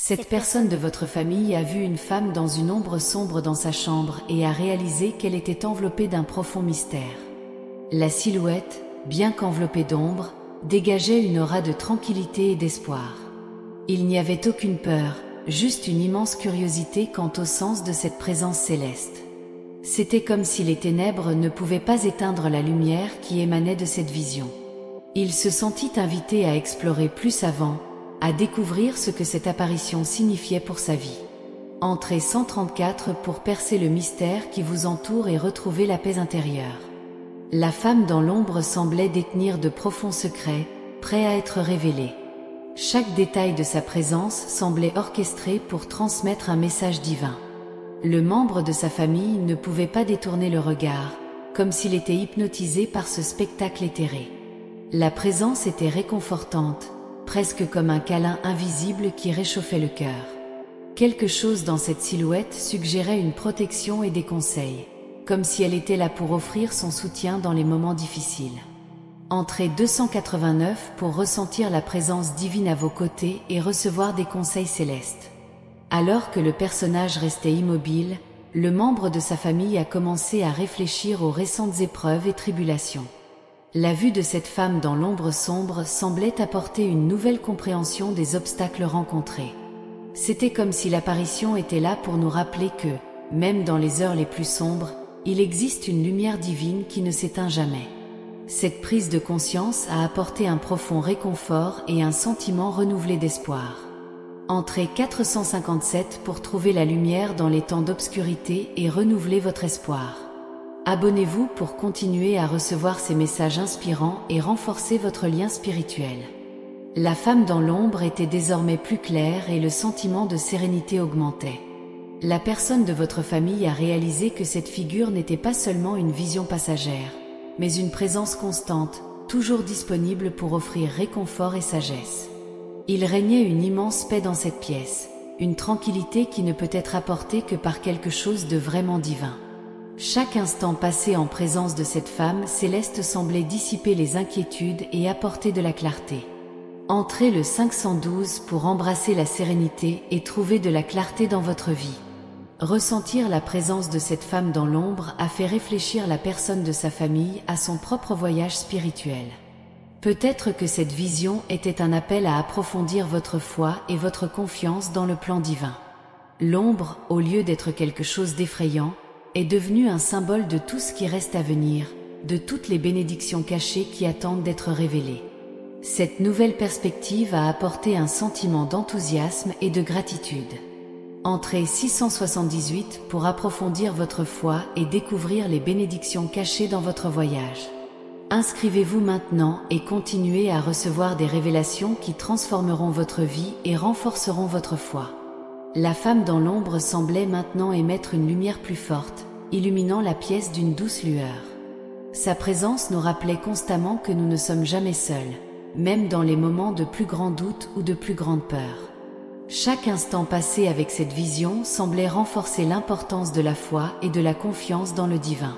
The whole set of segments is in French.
Cette personne de votre famille a vu une femme dans une ombre sombre dans sa chambre et a réalisé qu'elle était enveloppée d'un profond mystère. La silhouette, bien qu'enveloppée d'ombre, dégageait une aura de tranquillité et d'espoir. Il n'y avait aucune peur, juste une immense curiosité quant au sens de cette présence céleste. C'était comme si les ténèbres ne pouvaient pas éteindre la lumière qui émanait de cette vision. Il se sentit invité à explorer plus avant, à découvrir ce que cette apparition signifiait pour sa vie. Entrez 134 pour percer le mystère qui vous entoure et retrouver la paix intérieure. La femme dans l'ombre semblait détenir de profonds secrets, prêts à être révélés. Chaque détail de sa présence semblait orchestré pour transmettre un message divin. Le membre de sa famille ne pouvait pas détourner le regard, comme s'il était hypnotisé par ce spectacle éthéré. La présence était réconfortante, presque comme un câlin invisible qui réchauffait le cœur. Quelque chose dans cette silhouette suggérait une protection et des conseils, comme si elle était là pour offrir son soutien dans les moments difficiles. Entrez 289 pour ressentir la présence divine à vos côtés et recevoir des conseils célestes. Alors que le personnage restait immobile, le membre de sa famille a commencé à réfléchir aux récentes épreuves et tribulations. La vue de cette femme dans l'ombre sombre semblait apporter une nouvelle compréhension des obstacles rencontrés. C'était comme si l'apparition était là pour nous rappeler que, même dans les heures les plus sombres, il existe une lumière divine qui ne s'éteint jamais. Cette prise de conscience a apporté un profond réconfort et un sentiment renouvelé d'espoir. Entrez 457 pour trouver la lumière dans les temps d'obscurité et renouveler votre espoir. Abonnez-vous pour continuer à recevoir ces messages inspirants et renforcer votre lien spirituel. La femme dans l'ombre était désormais plus claire et le sentiment de sérénité augmentait. La personne de votre famille a réalisé que cette figure n'était pas seulement une vision passagère, mais une présence constante, toujours disponible pour offrir réconfort et sagesse. Il régnait une immense paix dans cette pièce, une tranquillité qui ne peut être apportée que par quelque chose de vraiment divin. Chaque instant passé en présence de cette femme céleste semblait dissiper les inquiétudes et apporter de la clarté. Entrez le 512 pour embrasser la sérénité et trouver de la clarté dans votre vie. Ressentir la présence de cette femme dans l'ombre a fait réfléchir la personne de sa famille à son propre voyage spirituel. Peut-être que cette vision était un appel à approfondir votre foi et votre confiance dans le plan divin. L'ombre, au lieu d'être quelque chose d'effrayant, est devenu un symbole de tout ce qui reste à venir, de toutes les bénédictions cachées qui attendent d'être révélées. Cette nouvelle perspective a apporté un sentiment d'enthousiasme et de gratitude. Entrez 678 pour approfondir votre foi et découvrir les bénédictions cachées dans votre voyage. Inscrivez-vous maintenant et continuez à recevoir des révélations qui transformeront votre vie et renforceront votre foi. La femme dans l'ombre semblait maintenant émettre une lumière plus forte, illuminant la pièce d'une douce lueur. Sa présence nous rappelait constamment que nous ne sommes jamais seuls, même dans les moments de plus grand doute ou de plus grande peur. Chaque instant passé avec cette vision semblait renforcer l'importance de la foi et de la confiance dans le divin.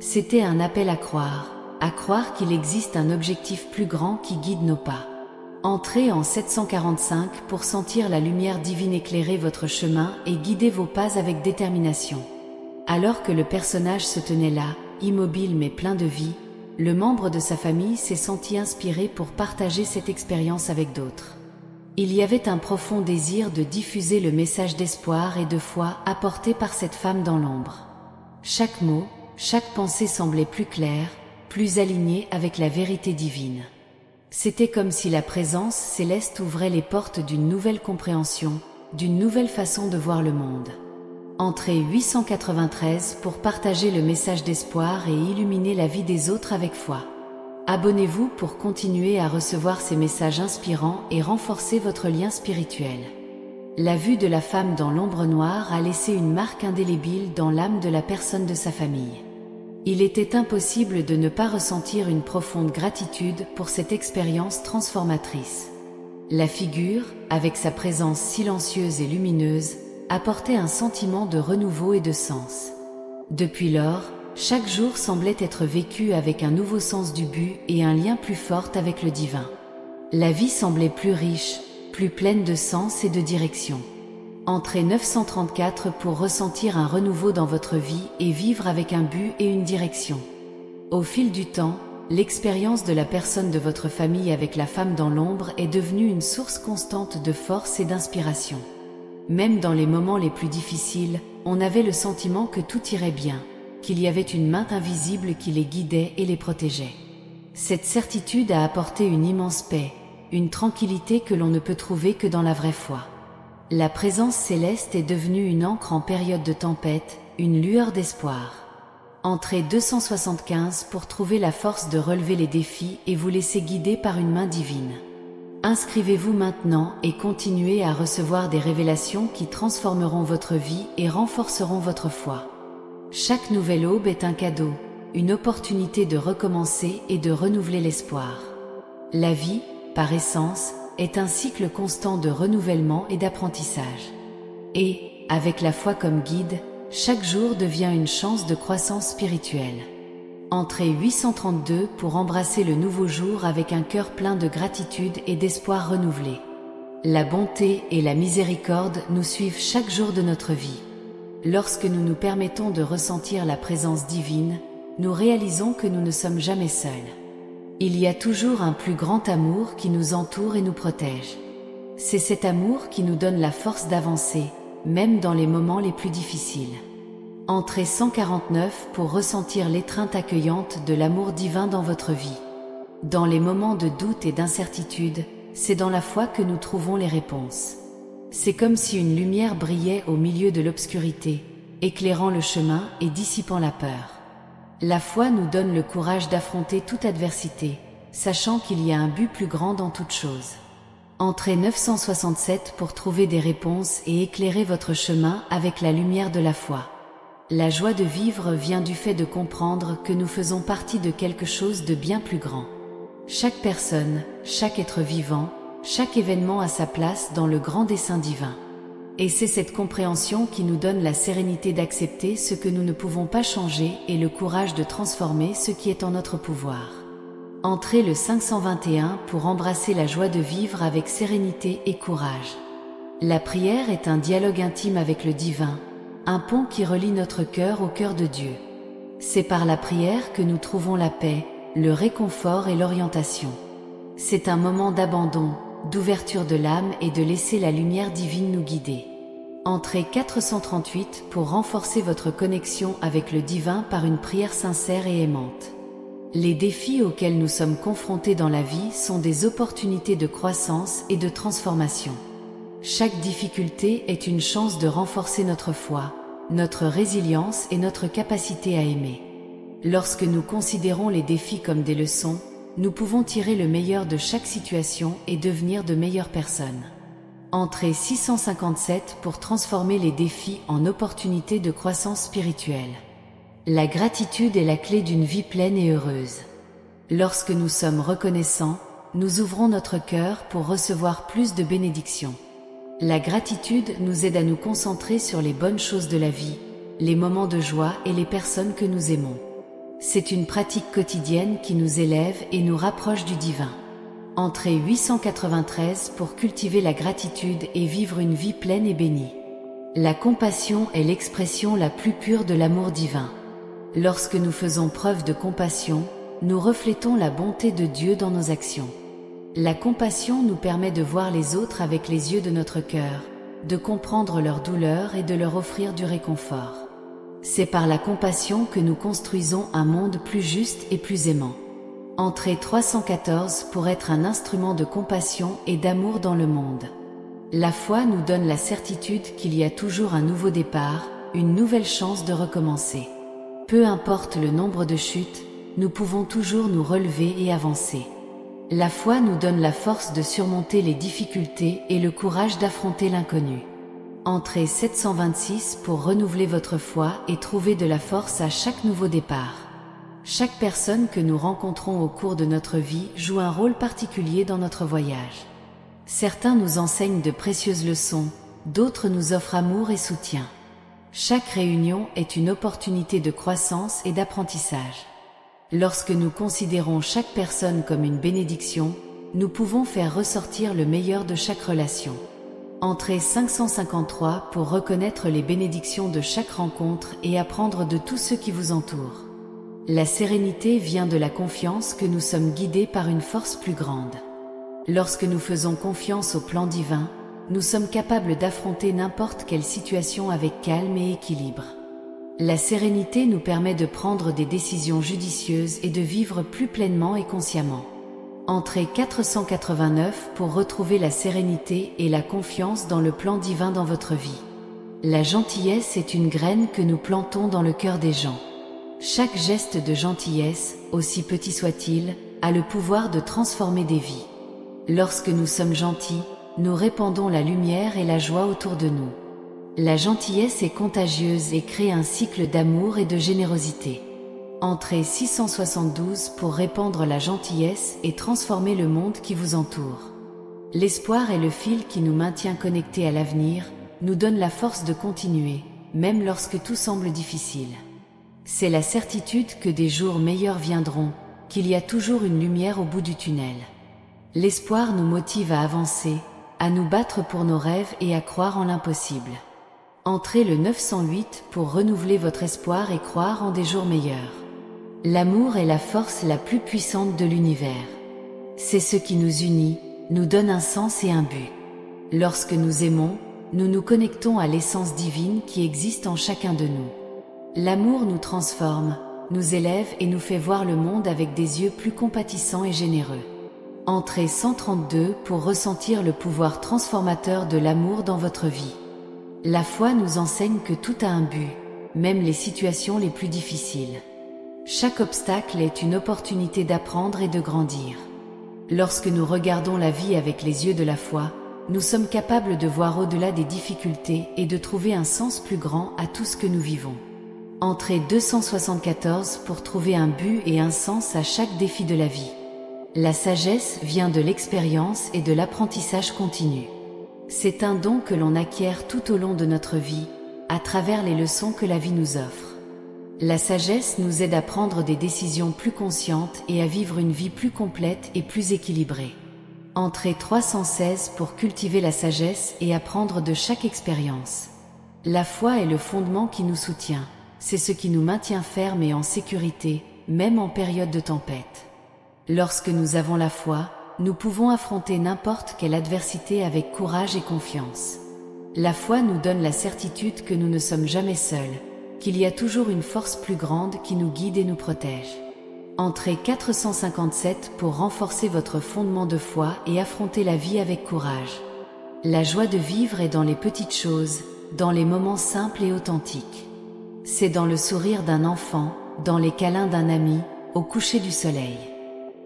C'était un appel à croire qu'il existe un objectif plus grand qui guide nos pas. Entrez en 745 pour sentir la lumière divine éclairer votre chemin et guider vos pas avec détermination. Alors que le personnage se tenait là, immobile mais plein de vie, le membre de sa famille s'est senti inspiré pour partager cette expérience avec d'autres. Il y avait un profond désir de diffuser le message d'espoir et de foi apporté par cette femme dans l'ombre. Chaque mot, chaque pensée semblait plus claire, plus alignée avec la vérité divine. C'était comme si la présence céleste ouvrait les portes d'une nouvelle compréhension, d'une nouvelle façon de voir le monde. Entrez 893 pour partager le message d'espoir et illuminer la vie des autres avec foi. Abonnez-vous pour continuer à recevoir ces messages inspirants et renforcer votre lien spirituel. La vue de la femme dans l'ombre noire a laissé une marque indélébile dans l'âme de la personne de sa famille. Il était impossible de ne pas ressentir une profonde gratitude pour cette expérience transformatrice. La figure, avec sa présence silencieuse et lumineuse, apportait un sentiment de renouveau et de sens. Depuis lors, chaque jour semblait être vécu avec un nouveau sens du but et un lien plus fort avec le divin. La vie semblait plus riche, plus pleine de sens et de direction. Entrez 934 pour ressentir un renouveau dans votre vie et vivre avec un but et une direction. Au fil du temps, l'expérience de la personne de votre famille avec la femme dans l'ombre est devenue une source constante de force et d'inspiration. Même dans les moments les plus difficiles, on avait le sentiment que tout irait bien, qu'il y avait une main invisible qui les guidait et les protégeait. Cette certitude a apporté une immense paix, une tranquillité que l'on ne peut trouver que dans la vraie foi. La présence céleste est devenue une ancre en période de tempête, une lueur d'espoir. Entrez 275 pour trouver la force de relever les défis et vous laisser guider par une main divine. Inscrivez-vous maintenant et continuez à recevoir des révélations qui transformeront votre vie et renforceront votre foi. Chaque nouvelle aube est un cadeau, une opportunité de recommencer et de renouveler l'espoir. La vie, par essence, est un cycle constant de renouvellement et d'apprentissage. Et, avec la foi comme guide, chaque jour devient une chance de croissance spirituelle. Entrez 832 pour embrasser le nouveau jour avec un cœur plein de gratitude et d'espoir renouvelé. La bonté et la miséricorde nous suivent chaque jour de notre vie. Lorsque nous nous permettons de ressentir la présence divine, nous réalisons que nous ne sommes jamais seuls. Il y a toujours un plus grand amour qui nous entoure et nous protège. C'est cet amour qui nous donne la force d'avancer, même dans les moments les plus difficiles. Entrez 149 pour ressentir l'étreinte accueillante de l'amour divin dans votre vie. Dans les moments de doute et d'incertitude, c'est dans la foi que nous trouvons les réponses. C'est comme si une lumière brillait au milieu de l'obscurité, éclairant le chemin et dissipant la peur. La foi nous donne le courage d'affronter toute adversité, sachant qu'il y a un but plus grand dans toute chose. Entrez 967 pour trouver des réponses et éclairer votre chemin avec la lumière de la foi. La joie de vivre vient du fait de comprendre que nous faisons partie de quelque chose de bien plus grand. Chaque personne, chaque être vivant, chaque événement a sa place dans le grand dessein divin. Et c'est cette compréhension qui nous donne la sérénité d'accepter ce que nous ne pouvons pas changer et le courage de transformer ce qui est en notre pouvoir. Entrez le 521 pour embrasser la joie de vivre avec sérénité et courage. La prière est un dialogue intime avec le divin, un pont qui relie notre cœur au cœur de Dieu. C'est par la prière que nous trouvons la paix, le réconfort et l'orientation. C'est un moment d'abandon, d'ouverture de l'âme et de laisser la lumière divine nous guider. Entrez 438 pour renforcer votre connexion avec le divin par une prière sincère et aimante. Les défis auxquels nous sommes confrontés dans la vie sont des opportunités de croissance et de transformation. Chaque difficulté est une chance de renforcer notre foi, notre résilience et notre capacité à aimer. Lorsque nous considérons les défis comme des leçons, nous pouvons tirer le meilleur de chaque situation et devenir de meilleures personnes. Entrez 657 pour transformer les défis en opportunités de croissance spirituelle. La gratitude est la clé d'une vie pleine et heureuse. Lorsque nous sommes reconnaissants, nous ouvrons notre cœur pour recevoir plus de bénédictions. La gratitude nous aide à nous concentrer sur les bonnes choses de la vie, les moments de joie et les personnes que nous aimons. C'est une pratique quotidienne qui nous élève et nous rapproche du divin. Entrez 893 pour cultiver la gratitude et vivre une vie pleine et bénie. La compassion est l'expression la plus pure de l'amour divin. Lorsque nous faisons preuve de compassion, nous reflétons la bonté de Dieu dans nos actions. La compassion nous permet de voir les autres avec les yeux de notre cœur, de comprendre leurs douleurs et de leur offrir du réconfort. C'est par la compassion que nous construisons un monde plus juste et plus aimant. Entrez 314 pour être un instrument de compassion et d'amour dans le monde. La foi nous donne la certitude qu'il y a toujours un nouveau départ, une nouvelle chance de recommencer. Peu importe le nombre de chutes, nous pouvons toujours nous relever et avancer. La foi nous donne la force de surmonter les difficultés et le courage d'affronter l'inconnu. Entrez 726 pour renouveler votre foi et trouver de la force à chaque nouveau départ. Chaque personne que nous rencontrons au cours de notre vie joue un rôle particulier dans notre voyage. Certains nous enseignent de précieuses leçons, d'autres nous offrent amour et soutien. Chaque réunion est une opportunité de croissance et d'apprentissage. Lorsque nous considérons chaque personne comme une bénédiction, nous pouvons faire ressortir le meilleur de chaque relation. Entrée 553 pour reconnaître les bénédictions de chaque rencontre et apprendre de tous ceux qui vous entourent. La sérénité vient de la confiance que nous sommes guidés par une force plus grande. Lorsque nous faisons confiance au plan divin, nous sommes capables d'affronter n'importe quelle situation avec calme et équilibre. La sérénité nous permet de prendre des décisions judicieuses et de vivre plus pleinement et consciemment. Entrée 489 pour retrouver la sérénité et la confiance dans le plan divin dans votre vie. La gentillesse est une graine que nous plantons dans le cœur des gens. Chaque geste de gentillesse, aussi petit soit-il, a le pouvoir de transformer des vies. Lorsque nous sommes gentils, nous répandons la lumière et la joie autour de nous. La gentillesse est contagieuse et crée un cycle d'amour et de générosité. Entrée 672 pour répandre la gentillesse et transformer le monde qui vous entoure. L'espoir est le fil qui nous maintient connectés à l'avenir, nous donne la force de continuer, même lorsque tout semble difficile. C'est la certitude que des jours meilleurs viendront, qu'il y a toujours une lumière au bout du tunnel. L'espoir nous motive à avancer, à nous battre pour nos rêves et à croire en l'impossible. Entrez le 908 pour renouveler votre espoir et croire en des jours meilleurs. L'amour est la force la plus puissante de l'univers. C'est ce qui nous unit, nous donne un sens et un but. Lorsque nous aimons, nous nous connectons à l'essence divine qui existe en chacun de nous. L'amour nous transforme, nous élève et nous fait voir le monde avec des yeux plus compatissants et généreux. Entrée 132 pour ressentir le pouvoir transformateur de l'amour dans votre vie. La foi nous enseigne que tout a un but, même les situations les plus difficiles. Chaque obstacle est une opportunité d'apprendre et de grandir. Lorsque nous regardons la vie avec les yeux de la foi, nous sommes capables de voir au-delà des difficultés et de trouver un sens plus grand à tout ce que nous vivons. Entrée 274 pour trouver un but et un sens à chaque défi de la vie. La sagesse vient de l'expérience et de l'apprentissage continu. C'est un don que l'on acquiert tout au long de notre vie, à travers les leçons que la vie nous offre. La sagesse nous aide à prendre des décisions plus conscientes et à vivre une vie plus complète et plus équilibrée. Entrée 316 pour cultiver la sagesse et apprendre de chaque expérience. La foi est le fondement qui nous soutient, c'est ce qui nous maintient fermes et en sécurité, même en période de tempête. Lorsque nous avons la foi, nous pouvons affronter n'importe quelle adversité avec courage et confiance. La foi nous donne la certitude que nous ne sommes jamais seuls, qu'il y a toujours une force plus grande qui nous guide et nous protège. Entrée 457 pour renforcer votre fondement de foi et affronter la vie avec courage. La joie de vivre est dans les petites choses, dans les moments simples et authentiques. C'est dans le sourire d'un enfant, dans les câlins d'un ami, au coucher du soleil.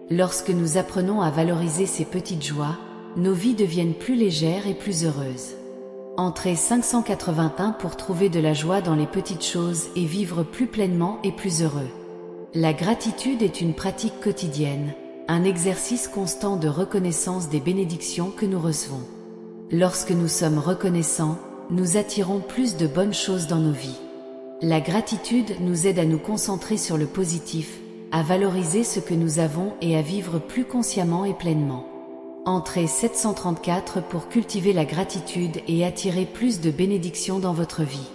Lorsque nous apprenons à valoriser ces petites joies, nos vies deviennent plus légères et plus heureuses. Entrée 581 pour trouver de la joie dans les petites choses et vivre plus pleinement et plus heureux. La gratitude est une pratique quotidienne, un exercice constant de reconnaissance des bénédictions que nous recevons. Lorsque nous sommes reconnaissants, nous attirons plus de bonnes choses dans nos vies. La gratitude nous aide à nous concentrer sur le positif, à valoriser ce que nous avons et à vivre plus consciemment et pleinement. Entrée 734 pour cultiver la gratitude et attirer plus de bénédictions dans votre vie.